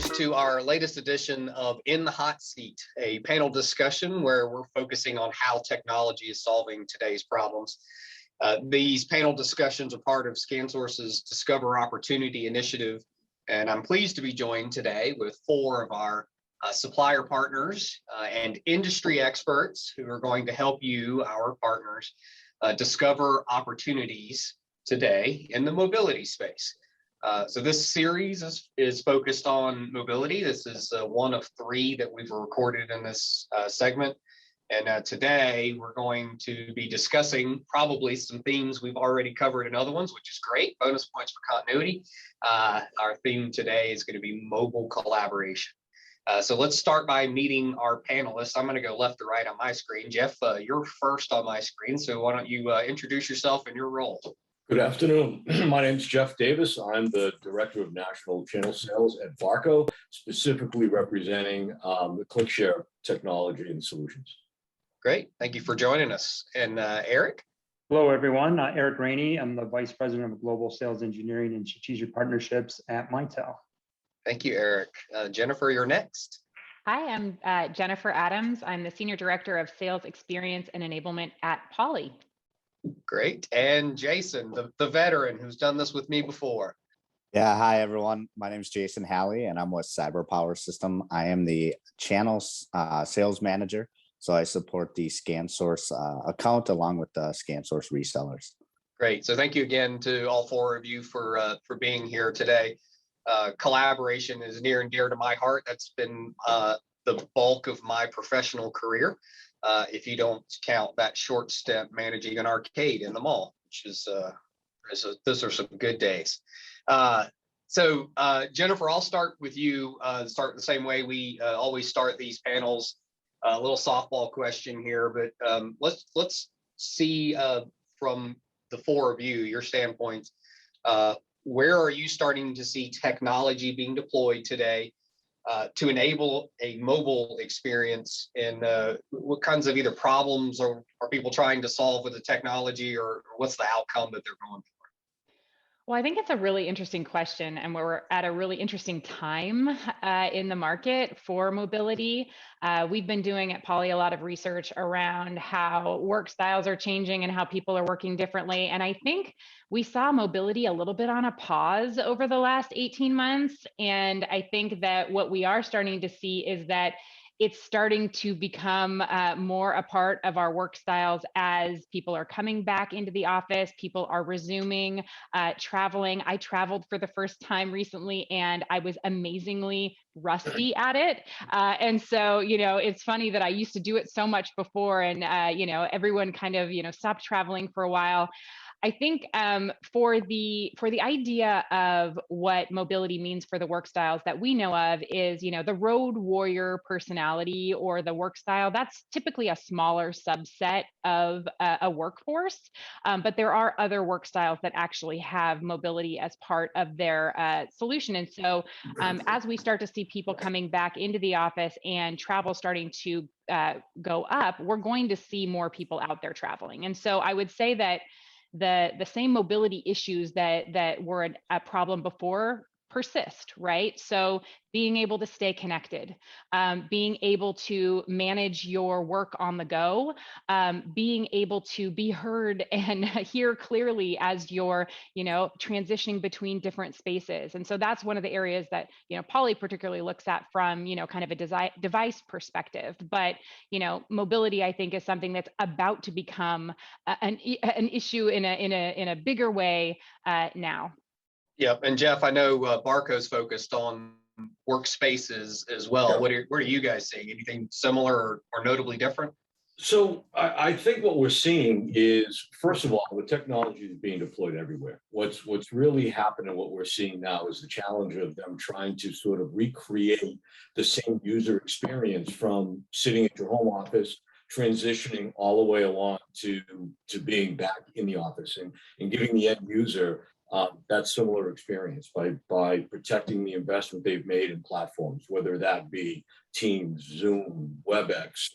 listeners, to our latest edition of In the Hot Seat, a panel discussion where we're focusing on how technology is solving today's problems. These panel discussions are part of ScanSource's Discover Opportunity initiative, and I'm pleased to be joined today with four of our supplier partners and industry experts who are going to help you, our partners, discover opportunities today in the mobility space. So this series is focused on mobility. This is one of three that we've recorded in this segment. And today we're going to be discussing probably some themes we've already covered in other ones, which is great. Bonus points for continuity. Our theme today is going to be mobile collaboration. So let's start by meeting our panelists. I'm going to go left to right on my screen. Jeff, you're first on my screen. So why don't you introduce yourself and your role? Good afternoon. My name is Jeff Davis. I'm the Director of National Channel Sales at Barco, specifically representing the ClickShare technology and solutions. Great. Thank you for joining us. And Eric? Hello, everyone. Eric Rainey. I'm the Vice President of Global Sales Engineering and Strategic Partnerships at Mitel. Thank you, Eric. Jennifer, you're next. Hi, I'm Jennifer Adams. I'm the Senior Director of Sales Experience and Enablement at Poly. Great. And Jason, the veteran who's done this with me before. Yeah, hi, everyone. My name is Jason Halley, and I'm with Cyber Power System. I am the channel sales manager, so I support the ScanSource account along with the ScanSource resellers. Great. So thank you again to all four of you for being here today. Collaboration is near and dear to my heart. That's been the bulk of my professional career. If you don't count that short stint managing an arcade in the mall, which is those are some good days. So Jennifer, I'll start with you. Start the same way we always start these panels. A little softball question here, but let's see from the four of you, your standpoints. Where are you starting to see technology being deployed today to enable a mobile experience, and what kinds of either problems are people trying to solve with the technology, or what's the outcome that they're going for? Well, I think it's a really interesting question, and we're at a really interesting time in the market for mobility. We've been doing at Poly a lot of research around how work styles are changing and how people are working differently. And I think we saw mobility a little bit on a pause over the last 18 months. And I think that what we are starting to see is that it's starting to become more a part of our work styles as people are coming back into the office, people are resuming traveling. I traveled for the first time recently, and I was amazingly rusty at it. And so, it's funny that I used to do it so much before, and, everyone kind of, stopped traveling for a while. I think for the idea of what mobility means for the work styles that we know of is, the road warrior personality or the work style. That's typically a smaller subset of a workforce, but there are other work styles that actually have mobility as part of their solution. And so as we start to see people coming back into the office and travel starting to go up, we're going to see more people out there traveling. And so I would say that the same mobility issues that were a problem before persist, right? So being able to stay connected, being able to manage your work on the go, being able to be heard and hear clearly as you're, transitioning between different spaces. And so that's one of the areas that, Poly particularly looks at from, kind of a device perspective. But, mobility, I think, is something that's about to become an issue in a bigger way now. Yep. And Jeff, I know Barco's focused on workspaces as well. Yep. What are you guys seeing? Anything similar or notably different? So I think what we're seeing is, first of all, the technology is being deployed everywhere. What's really happening, what we're seeing now is the challenge of them trying to sort of recreate the same user experience from sitting at your home office, transitioning all the way along to being back in the office and giving the end user that similar experience by protecting the investment they've made in platforms, whether that be Teams, Zoom, WebEx,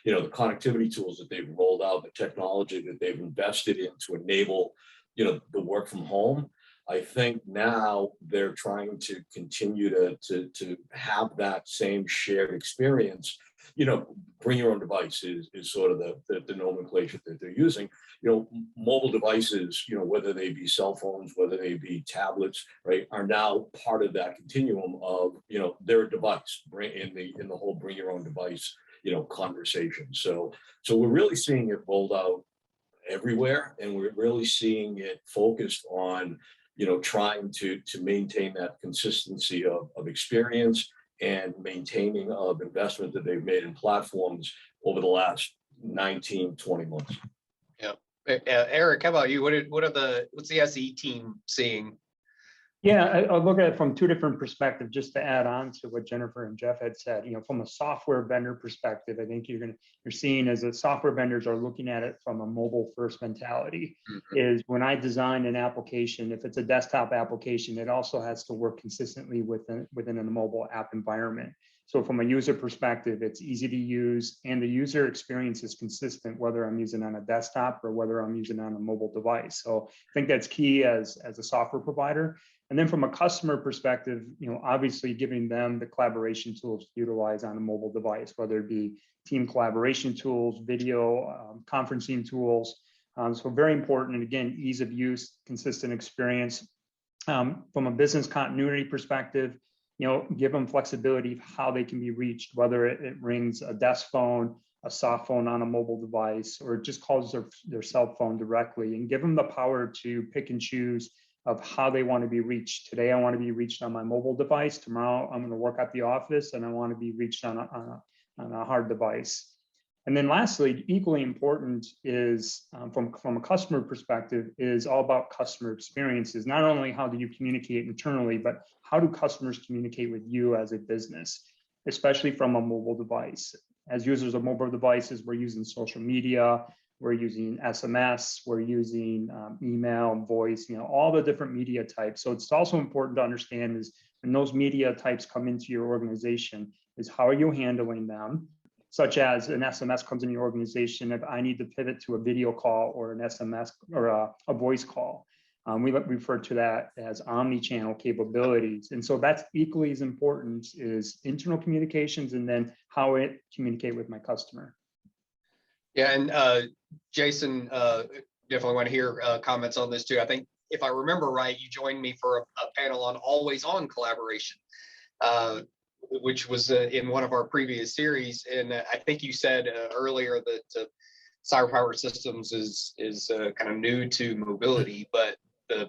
the connectivity tools that they've rolled out, the technology that they've invested in to enable, the work from home. I think now they're trying to continue to have that same shared experience. Bring your own device is sort of the nomenclature that they're using. Mobile devices, whether they be cell phones, whether they be tablets, right, are now part of that continuum of, their device, in the whole bring your own device, conversation. So we're really seeing it rolled out everywhere, and we're really seeing it focused on, trying to maintain that consistency of experience and maintaining of investment that they've made in platforms over the last 19, 20 months. Yeah. Eric, how about you? What's the SE team seeing? Yeah, I'll look at it from two different perspectives, just to add on to what Jennifer and Jeff had said. From a software vendor perspective, I think you're seeing as the software vendors are looking at it from a mobile first mentality. Mm-hmm. Is when I design an application, if it's a desktop application, it also has to work consistently within a mobile app environment. So from a user perspective, it's easy to use, and the user experience is consistent, whether I'm using on a desktop or whether I'm using on a mobile device. So I think that's key as a software provider. And then from a customer perspective, obviously giving them the collaboration tools to utilize on a mobile device, whether it be team collaboration tools, video conferencing tools. So very important. And again, ease of use, consistent experience. From a business continuity perspective, give them flexibility of how they can be reached, whether it rings a desk phone, a soft phone on a mobile device, or it just calls their cell phone directly, and give them the power to pick and choose of how they want to be reached. Today, I want to be reached on my mobile device. Tomorrow, I'm going to work at the office and I want to be reached on a hard device. And then lastly, equally important is from a customer perspective, is all about customer experiences. Not only how do you communicate internally, but how do customers communicate with you as a business, especially from a mobile device. As users of mobile devices, we're using social media, we're using SMS, we're using email, voice, all the different media types. So it's also important to understand is when those media types come into your organization, is how are you handling them? Such as an SMS comes in your organization, if I need to pivot to a video call or an SMS or a voice call. We refer to that as omni-channel capabilities. And so that's equally as important is internal communications and then how it communicate with my customer. Yeah, and Jason, definitely want to hear comments on this too. I think if I remember right, you joined me for a panel on always on collaboration, which was in one of our previous series. And I think you said earlier that Cyber Power Systems is kind of new to mobility, but the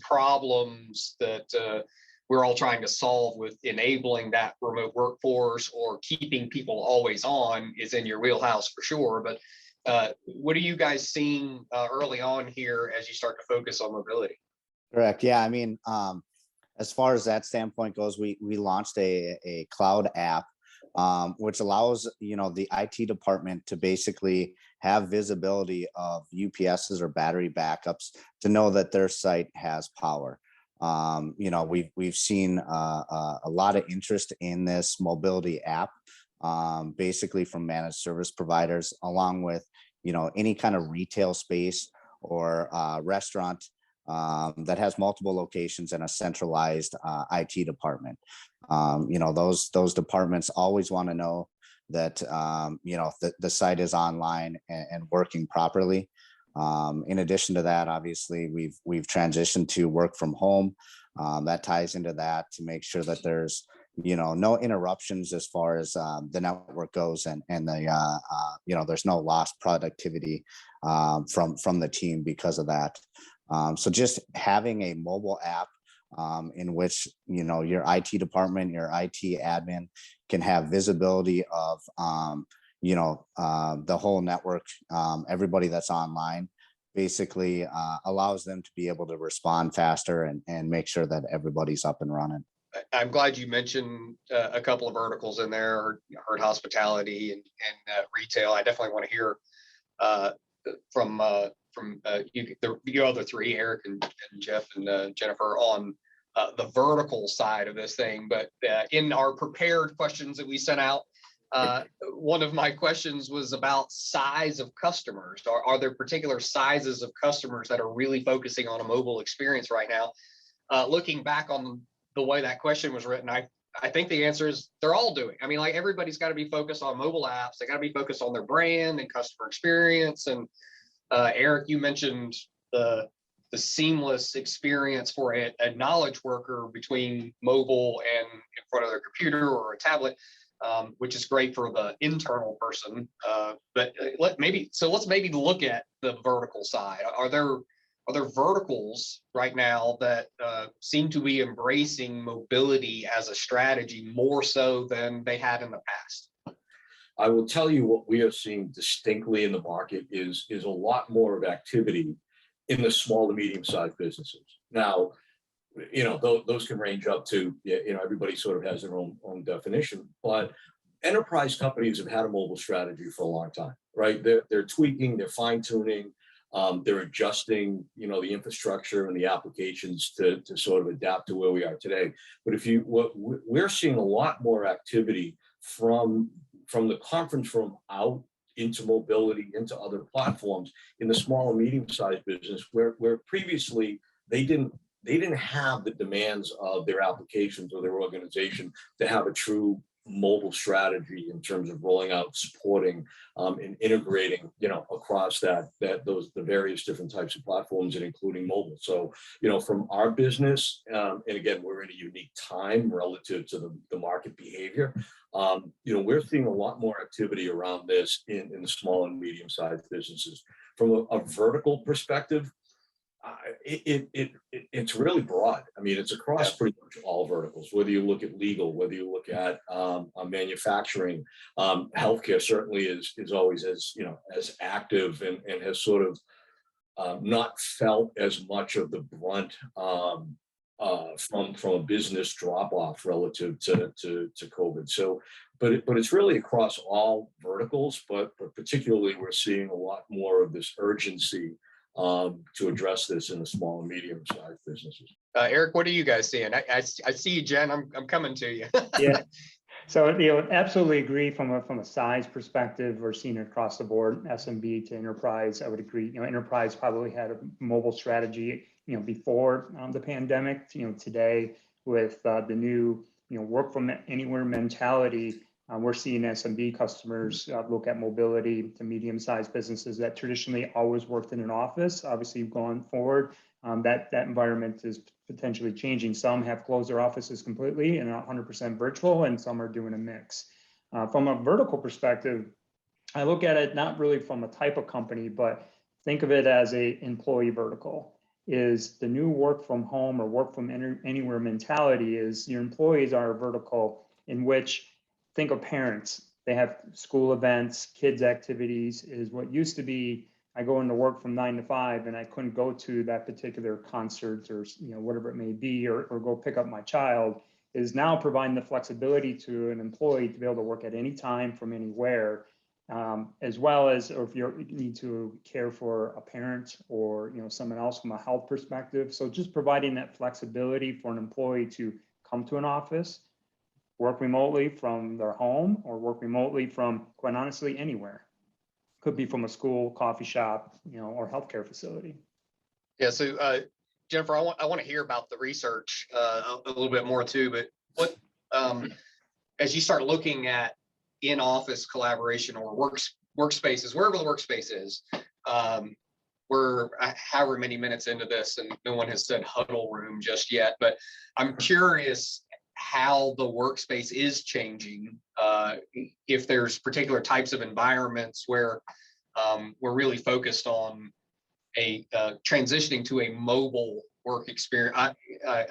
problems that we're all trying to solve with enabling that remote workforce or keeping people always on is in your wheelhouse for sure. But what are you guys seeing early on here as you start to focus on mobility? Correct. Yeah. I mean, as far as that standpoint goes, we launched a cloud app, which allows, the IT department to basically have visibility of UPSs or battery backups to know that their site has power. We've seen a lot of interest in this mobility app, basically from managed service providers, along with, any kind of retail space or restaurant that has multiple locations and a centralized IT department. Those departments always want to know that the site is online and working properly. In addition to that, obviously we've transitioned to work from home. That ties into that to make sure that there's no interruptions as far as the network goes, and there's no lost productivity from the team because of that. So just having a mobile app in which your IT department, your IT admin can have visibility of the whole network, everybody that's online, basically allows them to be able to respond faster and make sure that everybody's up and running. I'm glad you mentioned a couple of verticals in there, heard hospitality and retail. I definitely want to hear from you other three, Eric and Jeff and Jennifer, on the vertical side of this thing. But in our prepared questions that we sent out, One of my questions was about size of customers. Are there particular sizes of customers that are really focusing on a mobile experience right now? Looking back on the way that question was written, I think the answer is they're all doing. I mean, like everybody's got to be focused on mobile apps. They got to be focused on their brand and customer experience. And Eric, you mentioned the seamless experience for a knowledge worker between mobile and in front of their computer or a tablet, which is great for the internal person. Let's maybe look at the vertical side. Are there verticals right now that seem to be embracing mobility as a strategy more so than they had in the past? I will tell you what we are seeing distinctly in the market is a lot more of activity in the small to medium-sized businesses. Now, those can range up to, everybody sort of has their own definition, but enterprise companies have had a mobile strategy for a long time, right? They're tweaking, they're fine tuning, they're adjusting, the infrastructure and the applications to sort of adapt to where we are today. But we're seeing a lot more activity from the conference room out into mobility, into other platforms in the small and medium-sized business, where previously they didn't have the demands of their applications or their organization to have a true mobile strategy in terms of rolling out, supporting, and integrating, across the various different types of platforms and including mobile. So, from our business, and again, we're in a unique time relative to the market behavior. We're seeing a lot more activity around this in the small and medium-sized businesses. From a vertical perspective, it's really broad. I mean, it's across pretty much all verticals, whether you look at legal, whether you look at manufacturing, healthcare certainly is always as active and has sort of not felt as much of the brunt from a business drop off relative to COVID. So, but it's really across all verticals, but particularly we're seeing a lot more of this urgency to address this in the small and medium-sized businesses. Eric, what are you guys seeing? I see you, Jen. I'm coming to you. Yeah. So absolutely agree from a size perspective. We're seeing it across the board, SMB to enterprise. I would agree. Enterprise probably had a mobile strategy, before the pandemic. Today with the new work from anywhere mentality. We're seeing SMB customers look at mobility to medium-sized businesses that traditionally always worked in an office. Obviously, going forward, that environment is potentially changing. Some have closed their offices completely and are 100% virtual, and some are doing a mix. From a vertical perspective, I look at it not really from a type of company, but think of it as a employee vertical. Is the new work from home or work from anywhere mentality is your employees are a vertical in which, think of parents. They have school events, kids activities. Is what used to be, I go into work from 9 to 5 and I couldn't go to that particular concert or whatever it may be, or go pick up my child, is now providing the flexibility to an employee to be able to work at any time from anywhere, as well as, or if you need to care for a parent or someone else from a health perspective. So just providing that flexibility for an employee to come to an office, work remotely from their home, or work remotely from, quite honestly, anywhere. Could be from a school, coffee shop, or healthcare facility. Yeah. So, Jennifer, I want to hear about the research a little bit more too. But what, as you start looking at in-office collaboration or workspaces, wherever the workspace is, we're however many minutes into this, and no one has said huddle room just yet. But I'm curious how the workspace is changing, if there's particular types of environments where we're really focused on a transitioning to a mobile work experience.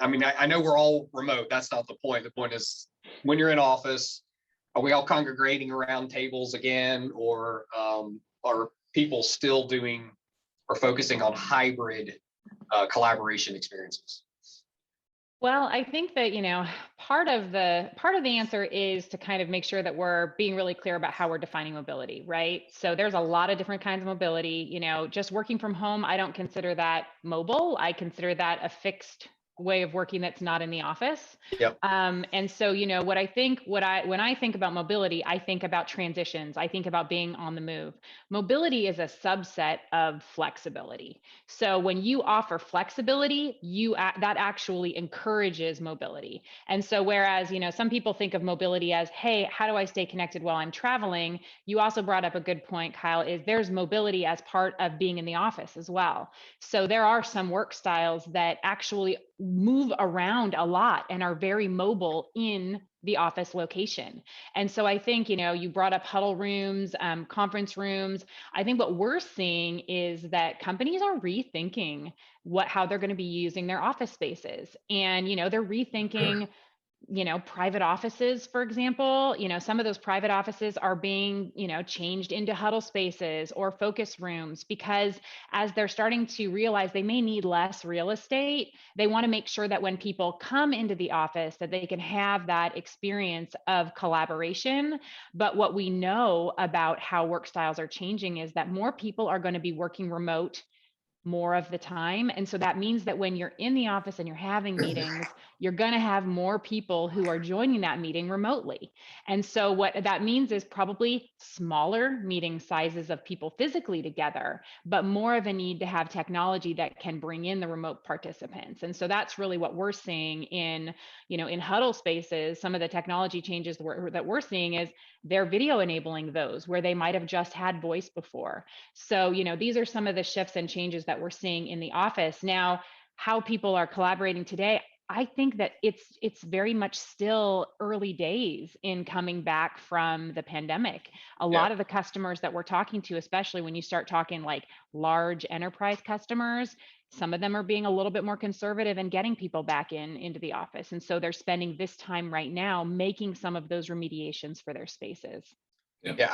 I mean, I know we're all remote. That's not the point. The point is, when you're in office, are we all congregating around tables again, or are people still doing or focusing on hybrid collaboration experiences? Well, I think that, part of the answer is to kind of make sure that we're being really clear about how we're defining mobility, right? So there's a lot of different kinds of mobility. Just working from home, I don't consider that mobile. I consider that a fixed way of working that's not in the office. Yep. And so, when I think about mobility, I think about transitions. I think about being on the move. Mobility is a subset of flexibility. So when you offer flexibility, that actually encourages mobility. And so whereas, some people think of mobility as, hey, how do I stay connected while I'm traveling? You also brought up a good point, Kyle, is there's mobility as part of being in the office as well. So there are some work styles that actually move around a lot and are very mobile in the office location. And so I think, you brought up huddle rooms, conference rooms. I think what we're seeing is that companies are rethinking how they're going to be using their office spaces. And, they're rethinking private offices, for example. Some of those private offices are being, changed into huddle spaces or focus rooms, because as they're starting to realize they may need less real estate, they want to make sure that when people come into the office that they can have that experience of collaboration. But what we know about how work styles are changing is that more people are going to be working remote more of the time. And so that means that when you're in the office and you're having meetings, you're going to have more people who are joining that meeting remotely. And so what that means is probably smaller meeting sizes of people physically together, but more of a need to have technology that can bring in the remote participants. And so that's really what we're seeing in huddle spaces. Some of the technology changes that we're seeing is they're video enabling those where they might have just had voice before. So, these are some of the shifts and changes that we're seeing in the office. Now, how people are collaborating today, I think that it's very much still early days in coming back from the pandemic. A lot of the customers that we're talking to, especially when you start talking like large enterprise customers, some of them are being a little bit more conservative and getting people back into the office. And so they're spending this time right now making some of those remediations for their spaces. Yeah,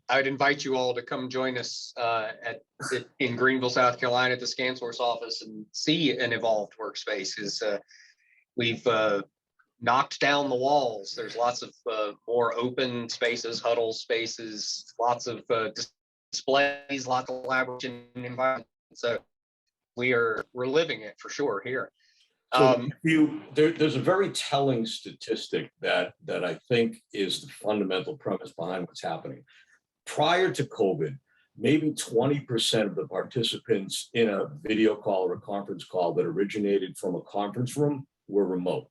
I'd invite you all to come join us in Greenville, South Carolina, at the ScanSource office and see an evolved workspace. We've knocked down the walls. There's lots of more open spaces, huddle spaces, lots of displays, lots of collaboration environment. So we're living it for sure here. So there's a very telling statistic that I think is the fundamental premise behind what's happening. Prior to COVID, maybe 20% of the participants in a video call or a conference call that originated from a conference room were remote.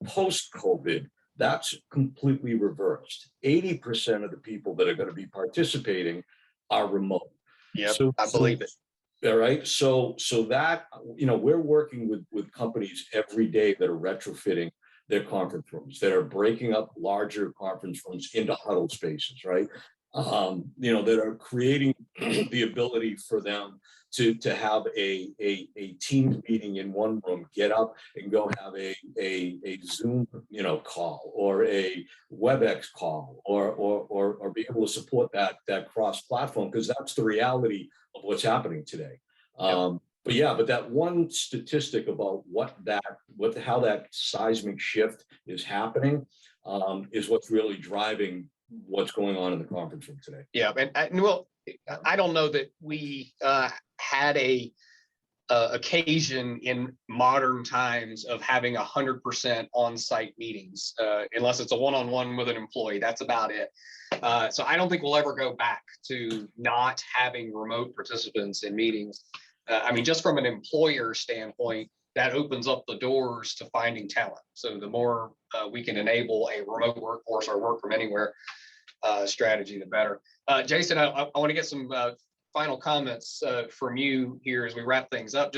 Post-COVID, that's completely reversed. 80% of the people that are going to be participating are remote. Yeah, I believe it. All right. So that, we're working with companies every day that are retrofitting their conference rooms, that are breaking up larger conference rooms into huddle spaces, right? That are creating the ability for them to have a team meeting in one room, get up and go have a Zoom, call or a WebEx call or be able to support that cross platform, because that's the reality of what's happening today. But that one statistic about how that seismic shift is happening is what's really driving what's going on in the conference room today. Yeah, and well, I don't know that we had a occasion in modern times of having 100% on-site meetings, unless it's a one-on-one with an employee. That's about it. So I don't think we'll ever go back to not having remote participants in meetings. Just from an employer standpoint, that opens up the doors to finding talent. So the more we can enable a remote workforce or work from anywhere strategy, the better. Jason, I want to get some final comments from you here as we wrap things up.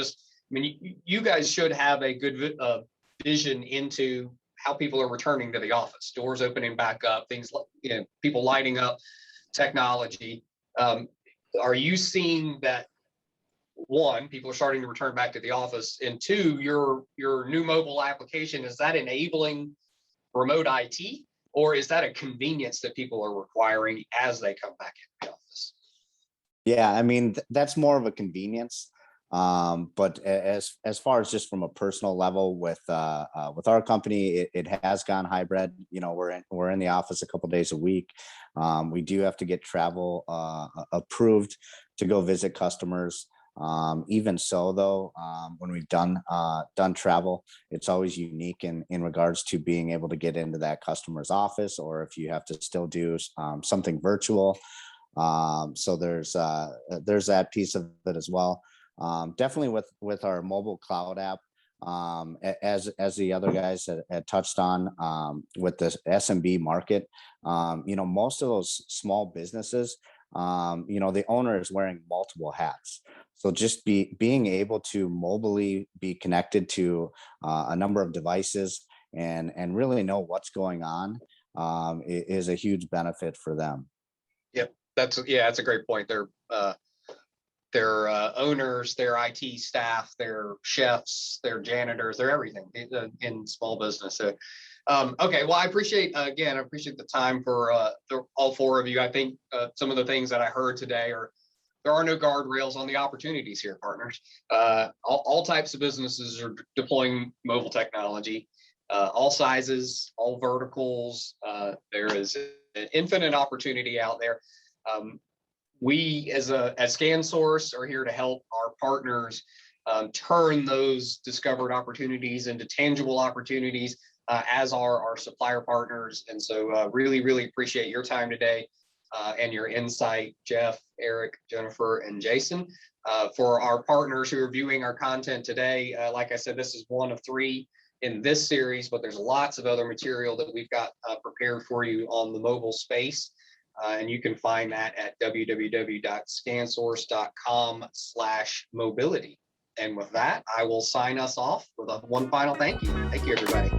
You guys should have a good vision into how people are returning to the office, doors opening back up, things like, people lighting up technology. Are you seeing that, one, people are starting to return back to the office, and two, your new mobile application, is that enabling remote IT, or is that a convenience that people are requiring as they come back in the office? Yeah, that's more of a convenience. But as far as just from a personal level with our company, it has gone hybrid. We're in the office a couple days a week. We do have to get travel approved to go visit customers. Even so, though, when we've done travel, it's always unique in regards to being able to get into that customer's office, or if you have to still do something virtual. So there's that piece of it as well. Definitely with our mobile cloud app, as the other guys had touched on, with the SMB market, most of those small businesses, the owner is wearing multiple hats. So just being able to mobily be connected to a number of devices and really know what's going on, is a huge benefit for them. Yep, that's a great point. Their owners, their IT staff, their chefs, their janitors, they're everything in small business. So, okay, well, I appreciate the time for all four of you. I think some of the things that I heard today are there are no guardrails on the opportunities here, partners. All types of businesses are deploying mobile technology, all sizes, all verticals. There is an infinite opportunity out there. We as ScanSource are here to help our partners turn those discovered opportunities into tangible opportunities, as are our supplier partners. And so really, really appreciate your time today and your insight, Jeff, Eric, Jennifer, and Jason. For our partners who are viewing our content today, like I said, this is one of 3 in this series, but there's lots of other material that we've got prepared for you on the mobile space. And you can find that at www.scansource.com/mobility. And with that, I will sign us off with one final thank you. Thank you, everybody.